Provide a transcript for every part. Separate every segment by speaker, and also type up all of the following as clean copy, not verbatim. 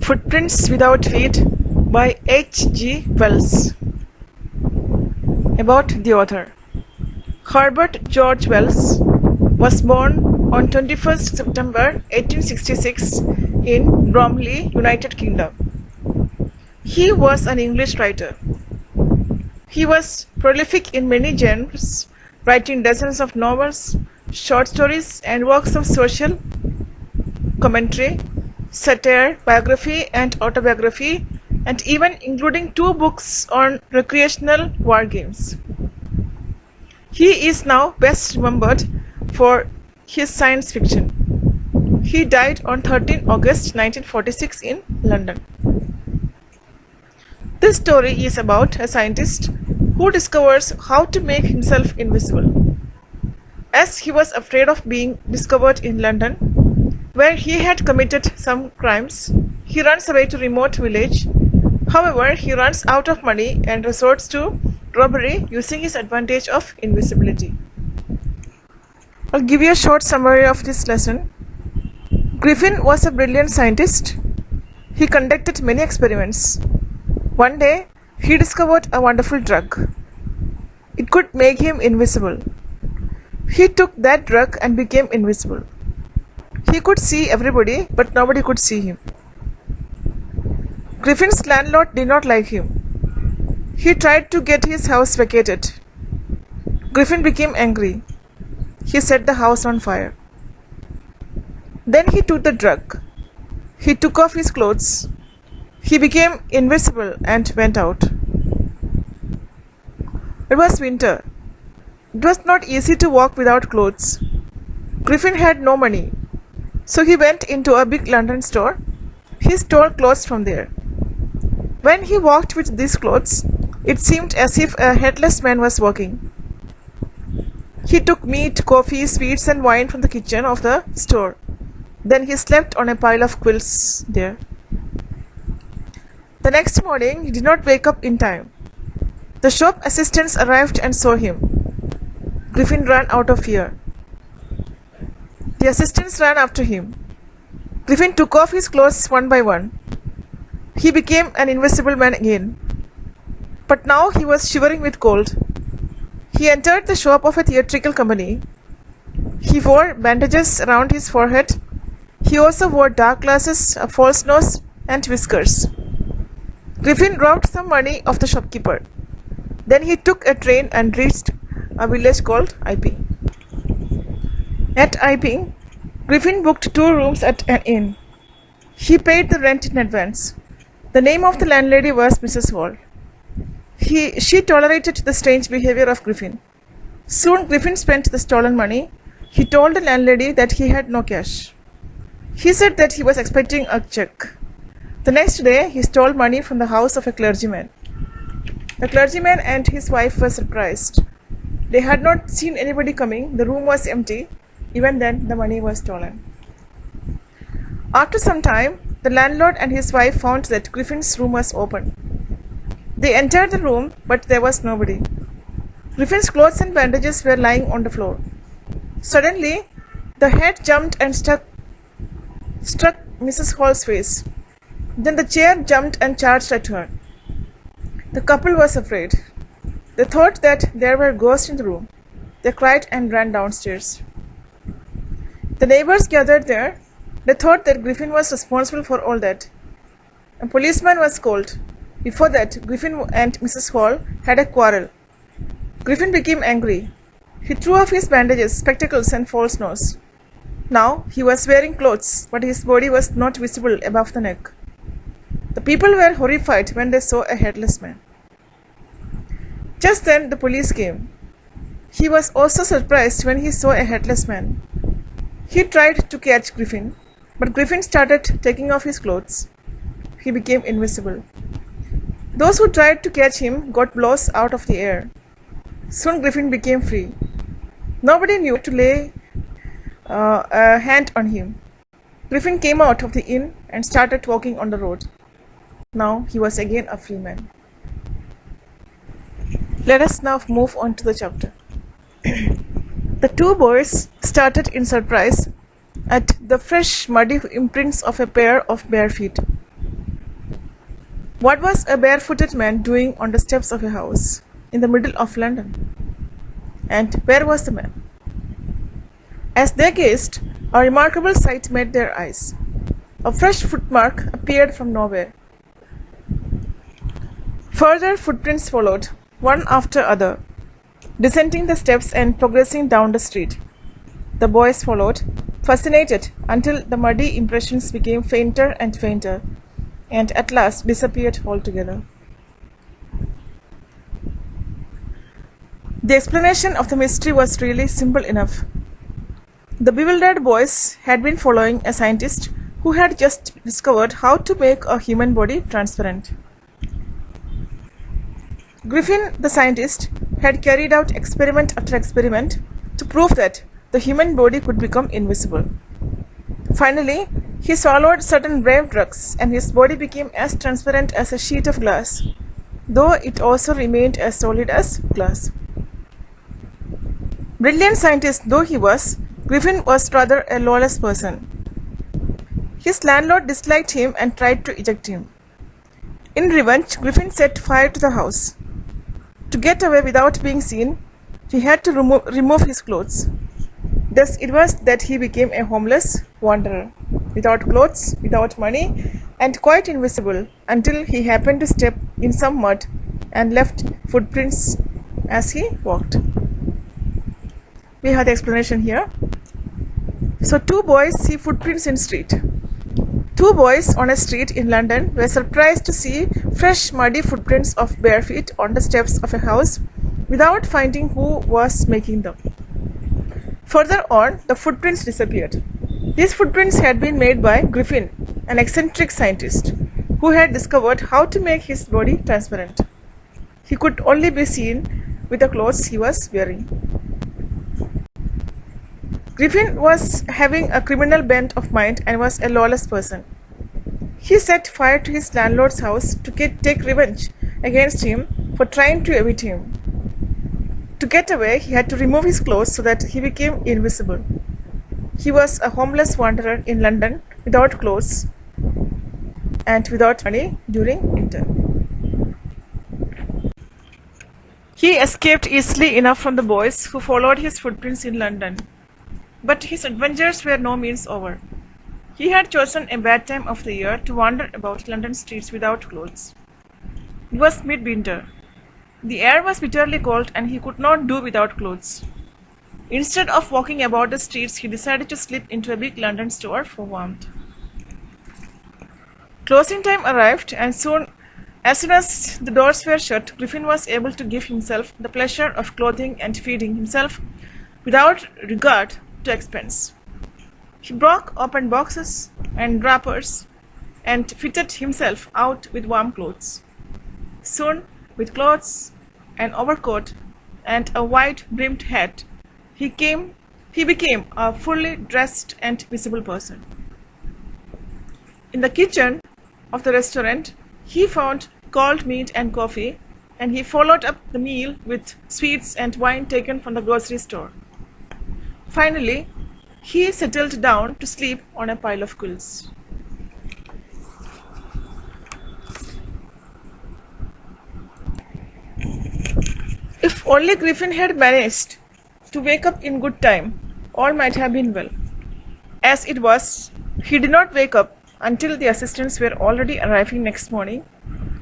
Speaker 1: Footprints Without Feet by H.G. Wells. About the author. Herbert George Wells was born on 21st September 1866 in Bromley, United Kingdom. He was an English writer. He was prolific in many genres, writing dozens of novels, short stories, and works of social commentary, satire, biography, and autobiography, and even including 2 books on recreational war games. He is now best remembered for his science fiction. He died on 13 August 1946 in London. This story is about a scientist who discovers how to make himself invisible. As he was afraid of being discovered in London, where he had committed some crimes, he runs away to a remote village. However, he runs out of money and resorts to robbery using his advantage of invisibility. I'll give you a short summary of this lesson. Griffin was a brilliant scientist. He conducted many experiments. One day, he discovered a wonderful drug. It could make him invisible. He took that drug and became invisible. He could see everybody, but nobody could see him. Griffin's landlord did not like him. He tried to get his house vacated. Griffin became angry. He set the house on fire. Then he took the drug. He took off his clothes. He became invisible and went out. It was winter. It was not easy to walk without clothes. Griffin had no money. So he went into a big London store. He stole clothes from there. When he walked with these clothes, it seemed as if a headless man was walking. He took meat, coffee, sweets and wine from the kitchen of the store. Then he slept on a pile of quilts there. The next morning, he did not wake up in time. The shop assistants arrived and saw him. Griffin ran out of fear. The assistants ran after him. Griffin took off his clothes one by one. He became an invisible man again. But now he was shivering with cold. He entered the shop of a theatrical company. He wore bandages around his forehead. He also wore dark glasses, a false nose, and whiskers. Griffin robbed some money of the shopkeeper. Then he took a train and reached a village called Iping. At Iping, Griffin booked 2 rooms at an inn. He paid the rent in advance. The name of the landlady was Mrs. Hall. She tolerated the strange behavior of Griffin. Soon Griffin spent the stolen money. He told the landlady that he had no cash. He said that he was expecting a check. The next day, he stole money from the house of a clergyman. The clergyman and his wife were surprised. They had not seen anybody coming. The room was empty. Even then, the money was stolen. After some time, the landlord and his wife found that Griffin's room was open. They entered the room, but there was nobody. Griffin's clothes and bandages were lying on the floor. Suddenly, the head jumped and struck Mrs. Hall's face. Then the chair jumped and charged at her. The couple was afraid. They thought that there were ghosts in the room. They cried and ran downstairs. The neighbors gathered there. They thought that Griffin was responsible for all that. A policeman was called. Before that, Griffin and Mrs. Hall had a quarrel. Griffin became angry. He threw off his bandages, spectacles and false nose. Now he was wearing clothes, but his body was not visible above the neck. The people were horrified when they saw a headless man. Just then the police came. He was also surprised when he saw a headless man. He tried to catch Griffin, but Griffin started taking off his clothes. He became invisible. Those who tried to catch him got blows out of the air. Soon Griffin became free. Nobody knew to lay a hand on him. Griffin came out of the inn and started walking on the road. Now he was again a free man. Let us now move on to the chapter. The 2 boys started in surprise at the fresh, muddy imprints of a pair of bare feet. What was a barefooted man doing on the steps of a house in the middle of London? And where was the man? As they gazed, a remarkable sight met their eyes. A fresh footmark appeared from nowhere. Further footprints followed, one after other, descending the steps and progressing down the street. The boys followed, fascinated, until the muddy impressions became fainter and fainter, and at last disappeared altogether. The explanation of the mystery was really simple enough. The bewildered boys had been following a scientist who had just discovered how to make a human body transparent. Griffin, the scientist, had carried out experiment after experiment to prove that the human body could become invisible. Finally, he swallowed certain brave drugs and his body became as transparent as a sheet of glass, though it also remained as solid as glass. Brilliant scientist though he was, Griffin was rather a lawless person. His landlord disliked him and tried to eject him. In revenge, Griffin set fire to the house. To get away without being seen, he had to remove his clothes. Thus it was that he became a homeless wanderer, without clothes, without money, and quite invisible until he happened to step in some mud and left footprints as he walked. We have the explanation here. So two boys see footprints in street. Two boys on a street in London were surprised to see fresh muddy footprints of bare feet on the steps of a house without finding who was making them. Further on, the footprints disappeared. These footprints had been made by Griffin, an eccentric scientist, who had discovered how to make his body transparent. He could only be seen with the clothes he was wearing. Griffin was having a criminal bent of mind and was a lawless person. He set fire to his landlord's house to take revenge against him for trying to evict him. To get away, he had to remove his clothes so that he became invisible. He was a homeless wanderer in London without clothes and without money during winter. He escaped easily enough from the boys who followed his footprints in London. But his adventures were no means over. He had chosen a bad time of the year to wander about London streets without clothes. It was midwinter. The air was bitterly cold and he could not do without clothes. Instead of walking about the streets, he decided to slip into a big London store for warmth. Closing time arrived and as soon as the doors were shut, Griffin was able to give himself the pleasure of clothing and feeding himself without regard to expense. He broke open boxes and wrappers and fitted himself out with warm clothes. Soon, with clothes, an overcoat, and a wide-brimmed hat, he became a fully dressed and visible person. In the kitchen of the restaurant, he found cold meat and coffee, and he followed up the meal with sweets and wine taken from the grocery store. Finally, he settled down to sleep on a pile of quills. If only Griffin had managed to wake up in good time, all might have been well. As it was, he did not wake up until the assistants were already arriving next morning,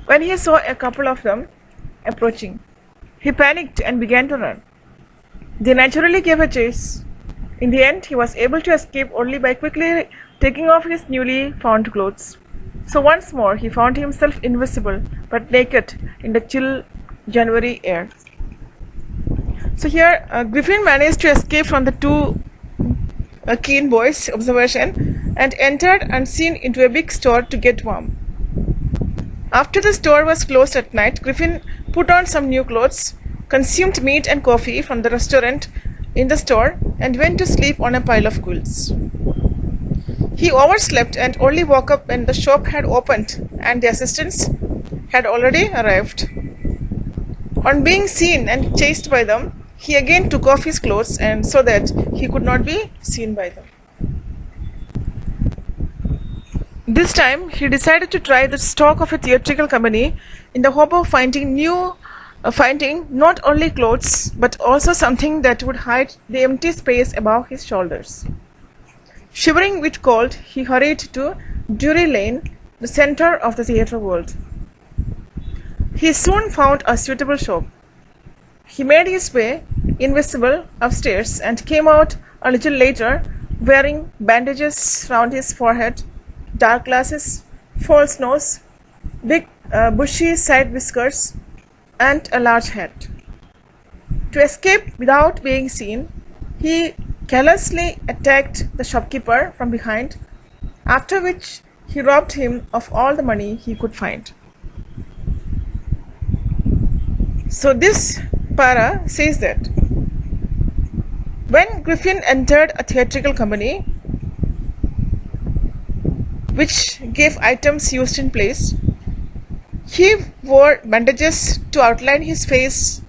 Speaker 1: when he saw a couple of them approaching. He panicked and began to run. They naturally gave a chase. In the end, he was able to escape only by quickly taking off his newly found clothes. So once more, he found himself invisible but naked in the chill January air. So here, Griffin managed to escape from the two keen boys' observation and entered unseen into a big store to get warm. After the store was closed at night, Griffin put on some new clothes, consumed meat and coffee from the restaurant in the store, and went to sleep on a pile of quilts. He overslept and only woke up when the shop had opened and the assistants had already arrived. On being seen and chased by them, he again took off his clothes and so that he could not be seen by them. This time, he decided to try the stock of a theatrical company in the hope of finding not only clothes but also something that would hide the empty space above his shoulders. Shivering with cold, he hurried to Drury Lane, the center of the theatre world. He soon found a suitable shop. He made his way, invisible, upstairs and came out a little later, wearing bandages round his forehead, dark glasses, false nose, big bushy side whiskers, and a large hat. To escape without being seen, he carelessly attacked the shopkeeper from behind, after which he robbed him of all the money he could find. So this para says that when Griffin entered a theatrical company which gave items used in plays, he wore bandages to outline his face,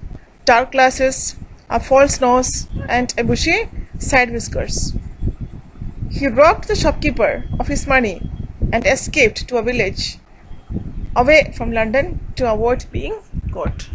Speaker 1: dark glasses, a false nose, and a bushy side whiskers. He robbed the shopkeeper of his money and escaped to a village away from London to avoid being caught.